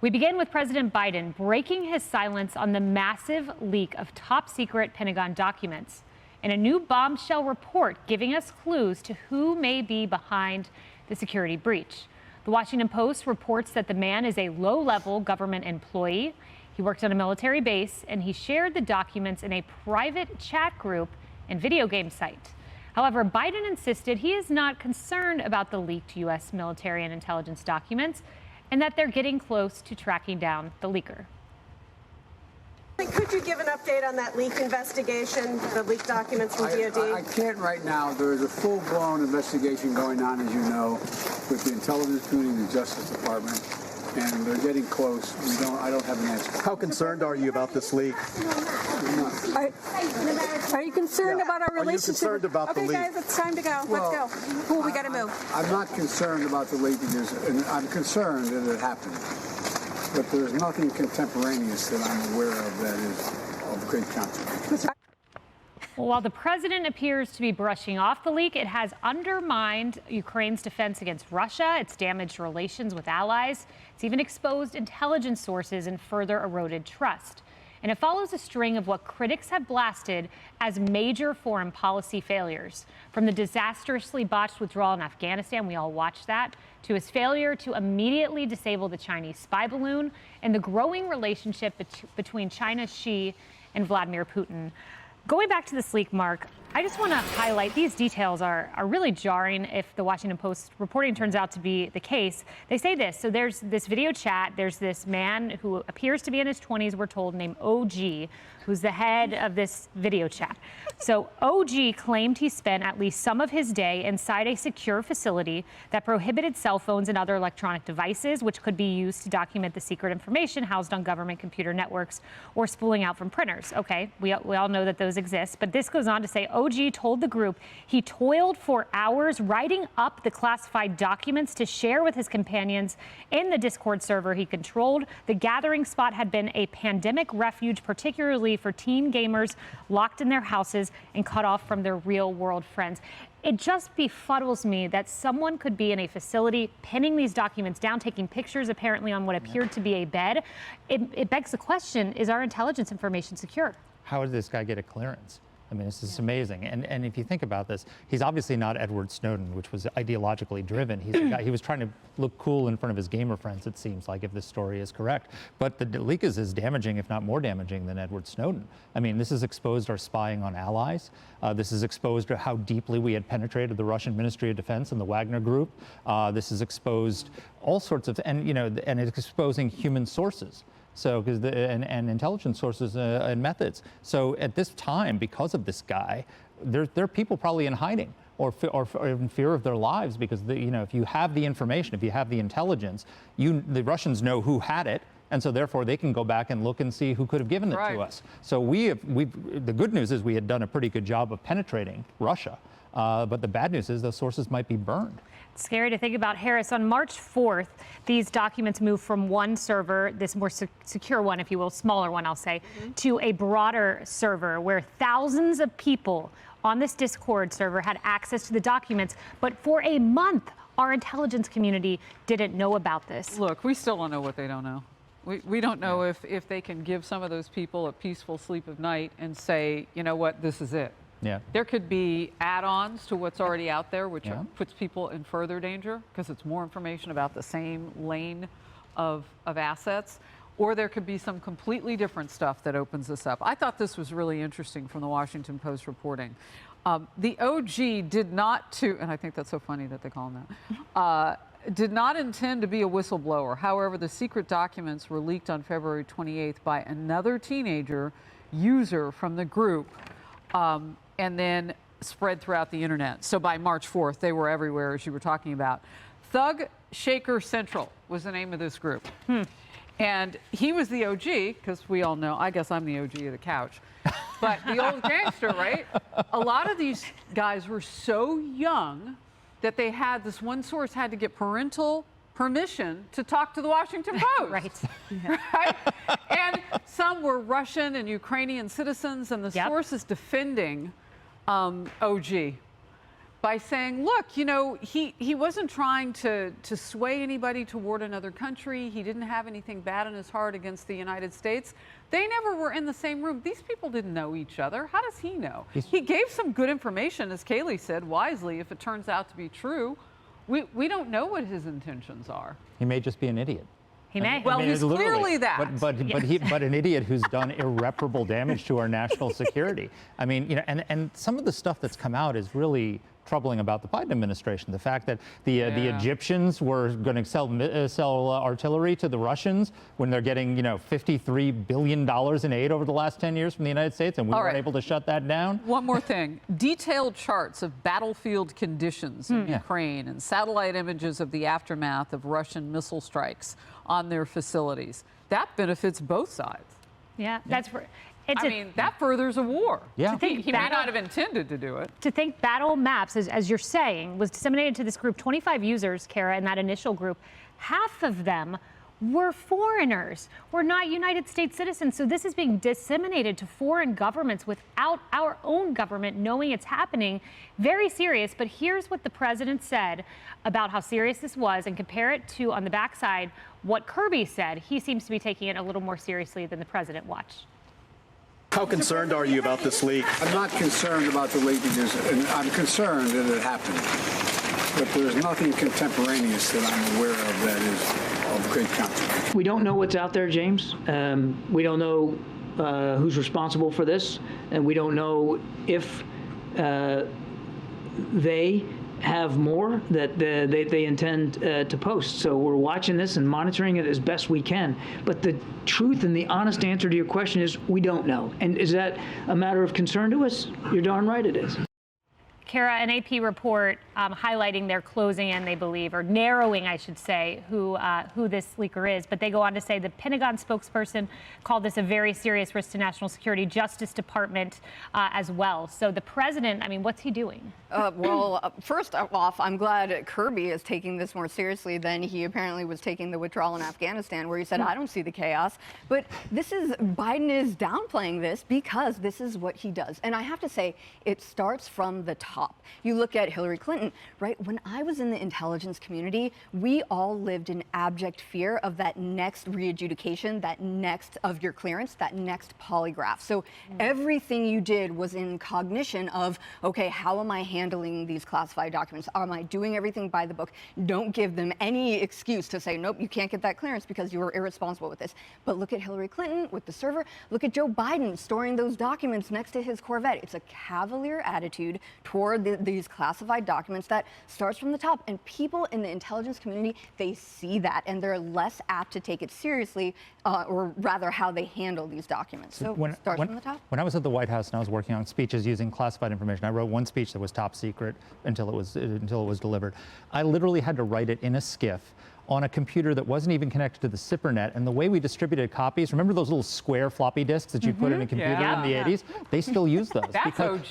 We begin with President Biden breaking his silence on the massive leak of top-secret Pentagon documents and a new bombshell report giving us clues to who may be behind the security breach. The Washington Post reports that the man is a low-level government employee. He worked on a military base, and he shared the documents in a private chat group and video game site. However, Biden insisted he is not concerned about the leaked U.S. military and intelligence documents and that they're getting close to tracking down the leaker. Could you give an update on that leak investigation, the leaked documents from DOD? I can't right now. There is a full-blown investigation going on, as you know, with the intelligence community and the Justice Department, and they're getting close. I don't have an answer. How concerned are you about this leak? Are you concerned about our relationship? Are you concerned about the leak? Okay, guys, it's time to go. Well, Let's go. Cool, we got to move. I'm not concerned about the leak, and I'm concerned that it happened. But there's nothing contemporaneous that I'm aware of that is of great consequence. Well, while the president appears to be brushing off the leak, it has undermined Ukraine's defense against Russia. It's damaged relations with allies. It's even exposed intelligence sources and further eroded trust. And it follows a string of what critics have blasted as major foreign policy failures. From the disastrously botched withdrawal in Afghanistan, we all watched that, to his failure to immediately disable the Chinese spy balloon, and the growing relationship between China's Xi and Vladimir Putin. Going back to this leak, Mark, I just want to highlight these details are really jarring if the Washington Post reporting turns out to be the case. They say this. So there's this video chat. There's this man who appears to be in his 20s, we're told, named OG, who's the head of this video chat. So OG claimed he spent at least some of his day inside a secure facility that prohibited cell phones and other electronic devices, which could be used to document the secret information housed on government computer networks or spooling out from printers. Okay, we all know that those exist. But this goes on to say OG told the group he toiled for hours writing up the classified documents to share with his companions in the Discord server he controlled. The gathering spot had been a pandemic refuge, particularly for teen gamers locked in their houses and cut off from their real-world friends. It just befuddles me that someone could be in a facility pinning these documents down, taking pictures apparently on what appeared to be a bed. It begs the question, is our intelligence information secure? How did this guy get a clearance? I mean, this is amazing. And if you think about this, he's obviously not Edward Snowden, which was ideologically driven. He's a guy, he was trying to look cool in front of his gamer friends, it seems like, if this story is correct. But the leak is as damaging, if not more damaging, than Edward Snowden. I mean, this has exposed our spying on allies. This has exposed how deeply we had penetrated the Russian Ministry of Defense and the Wagner Group. This has exposed all sorts of, and it's exposing human sources. So, because and intelligence sources and methods. So, at this time, because of this guy, there are people probably in hiding or in fear of their lives because if you have the information, if you have the intelligence, the Russians know who had it, and so therefore they can go back and look and see who could have given it to us. So the good news is we had done a pretty good job of penetrating Russia, but the bad news is those sources might be burned. It's scary to think about. Harris, on March 4th, these documents moved from one server, this more secure one, if you will, smaller one, I'll say, to a broader server where thousands of people on this Discord server had access to the documents. But for a month, our intelligence community didn't know about this. Look, we still don't know what they don't know. We don't know if they can give some of those people a peaceful sleep of night and say, you know what, this is it. Yeah. There could be add-ons to what's already out there, which puts people in further danger because it's more information about the same lane of assets. Or there could be some completely different stuff that opens this up. I thought this was really interesting from the Washington Post reporting. The OG did not and I think that's so funny that they call him that, did not intend to be a whistleblower. However, the secret documents were leaked on February 28th by another teenager user from the group. And then spread throughout the internet. So by March 4th, they were everywhere, as you were talking about. Thug Shaker Central was the name of this group. And he was the OG, because we all know, I guess I'm the OG of the couch. But the old gangster, right? A lot of these guys were so young that they had, this one source had to get parental permission to talk to the Washington Post. Right. Right? And some were Russian and Ukrainian citizens, and the source is defending OG. by saying, look, you know, he wasn't trying to sway anybody toward another country. He didn't have anything bad in his heart against the United States. They never were in the same room. These people didn't know each other. How does he know? He gave some good information, as Kayleigh said, wisely, if it turns out to be true. We don't know what his intentions are. He may just be an idiot. He may. Well, he's clearly that. But an idiot who's done irreparable damage to our national security. I mean, you know, and some of the stuff that's come out is really troubling about the Biden administration. The fact that the Egyptians were going to sell artillery to the Russians when they're getting, you know, $53 billion in aid over the last 10 years from the United States, and we weren't able to shut that down. One more thing. Detailed charts of battlefield conditions in Ukraine and satellite images of the aftermath of Russian missile strikes on their facilities. That benefits both sides. Yeah, that's where. I mean, that furthers a war. Yeah. He may not have intended to do it. To think battle maps, as you're saying, was disseminated to this group, 25 users, Kara, in that initial group, half of them were foreigners, were not United States citizens. So this is being disseminated to foreign governments without our own government knowing it's happening. Very serious. But here's what the president said about how serious this was, and compare it to, on the backside, what Kirby said. He seems to be taking it a little more seriously than the president. Watch. How concerned are you about this leak? I'm not concerned about the leak because I'm concerned that it happened. But there's nothing contemporaneous that I'm aware of that is of great consequence. We don't know what's out there, James. We don't know who's responsible for this, and we don't know if they have more that they intend to post. So we're watching this and monitoring it as best we can. But the truth and the honest answer to your question is we don't know. And is that a matter of concern to us? You're darn right it is. Kara, an AP report highlighting their closing in, they believe, or narrowing, I should say, who this leaker is. But they go on to say the Pentagon spokesperson called this a very serious risk to national security, Justice Department as well. So the president, I mean, what's he doing? First off, I'm glad Kirby is taking this more seriously than he apparently was taking the withdrawal in Afghanistan, where he said, I don't see the chaos. But Biden is downplaying this because this is what he does. And I have to say, it starts from the top. You look at Hillary Clinton, right? When I was in the intelligence community, we all lived in abject fear of that next re-adjudication, that next of your clearance, that next polygraph. So everything you did was in cognition of, okay, how am I handling these classified documents? Am I doing everything by the book? Don't give them any excuse to say, nope, you can't get that clearance because you were irresponsible with this. But look at Hillary Clinton with the server. Look at Joe Biden storing those documents next to his Corvette. It's a cavalier attitude toward these classified documents that starts from the top. And people in the intelligence community, they see that, and they're less apt to take it seriously, or rather how they handle these documents. So it starts from the top. When I was at the White House and I was working on speeches using classified information, I wrote one speech that was top secret until it was delivered. I literally had to write it in a SCIF on a computer that wasn't even connected to the SIPRnet. And the way we distributed copies, remember those little square floppy disks that you put in a computer in the 80s? They still use those.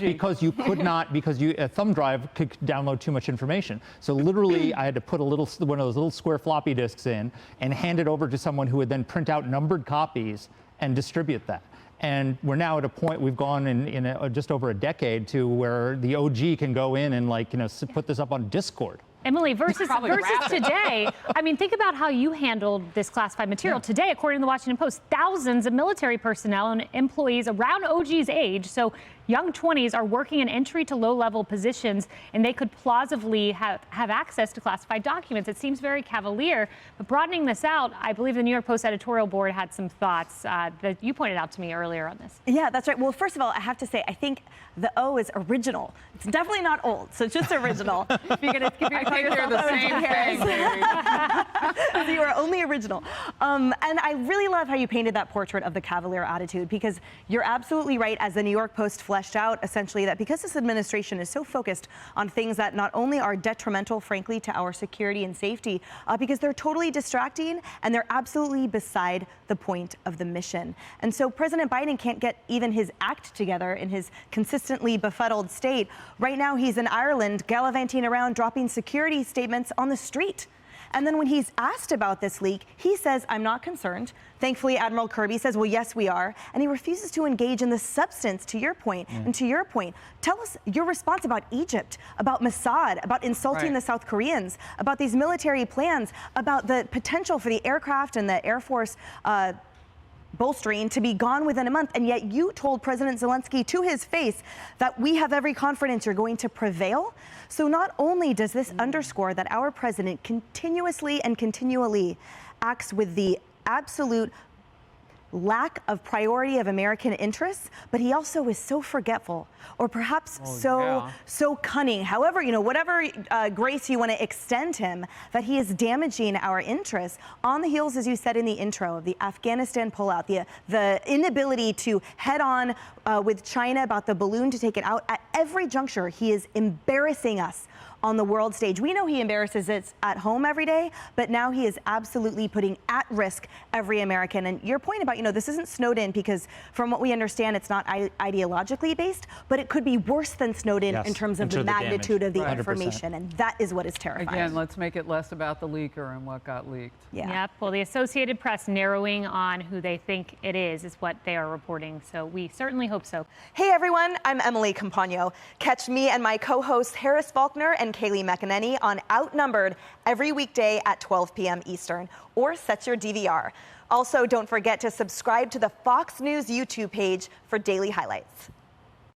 because you could not, a thumb drive could download too much information. So literally I had to put one of those little square floppy disks in and hand it over to someone who would then print out numbered copies and distribute that. And we're now at a point, we've gone in just over a decade to where the OG can go in and put this up on Discord. Emily, versus today, I mean, think about how you handled this classified material. Yeah. Today, according to the Washington Post, thousands of military personnel and employees around OG's age, so young 20s, are working in entry to low-level positions, and they could plausibly have access to classified documents. It seems very cavalier, but broadening this out, I believe the New York Post editorial board had some thoughts that you pointed out to me earlier on this. Yeah, that's right. Well, first of all, I have to say, I think the O is original. It's definitely not old, so it's just original. If you're going to call yourself the same thing. You are only original. And I really love how you painted that portrait of the cavalier attitude, because you're absolutely right, as the New York Post fleshed out, essentially, that because this administration is so focused on things that not only are detrimental, frankly, to our security and safety, because they're totally distracting and they're absolutely beside the point of the mission. And so President Biden can't get even his act together in his consistently befuddled state. Right now, he's in Ireland gallivanting around, dropping security statements on the street. And then when he's asked about this leak, he says, I'm not concerned. Thankfully, Admiral Kirby says, well, yes, we are. And he refuses to engage in the substance, to your point. And to your point, tell us your response about Egypt, about Mossad, about insulting the South Koreans, about these military plans, about the potential for the aircraft and the Air Force bolstering to be gone within a month. And yet you told President Zelensky to his face that we have every confidence you're going to prevail. So not only does this underscore that our president continuously and continually acts with the absolute lack of priority of American interests, but he also is so forgetful, or perhaps so cunning. However, whatever grace you want to extend him, that he is damaging our interests on the heels, as you said in the intro, of the Afghanistan pullout, the inability to head on with China about the balloon to take it out. At every juncture, he is embarrassing us on the world stage. We know he embarrasses us at home every day, but now he is absolutely putting at risk every American. And your point about, this isn't snowed in, because from what we understand, it's not ideologically based, but it could be worse than snowed in terms of the magnitude of the information. And that is what is terrifying. Again, let's make it less about the leaker and what got leaked. Yep. Well, the Associated Press narrowing on who they think it is what they are reporting. So we certainly hope so. Hey, everyone. I'm Emily Campagno. Catch me and my co-hosts Harris Faulkner and Kayleigh McEnany on Outnumbered every weekday at 12 p.m. Eastern, or set your DVR. Also, don't forget to subscribe to the Fox News YouTube page for daily highlights.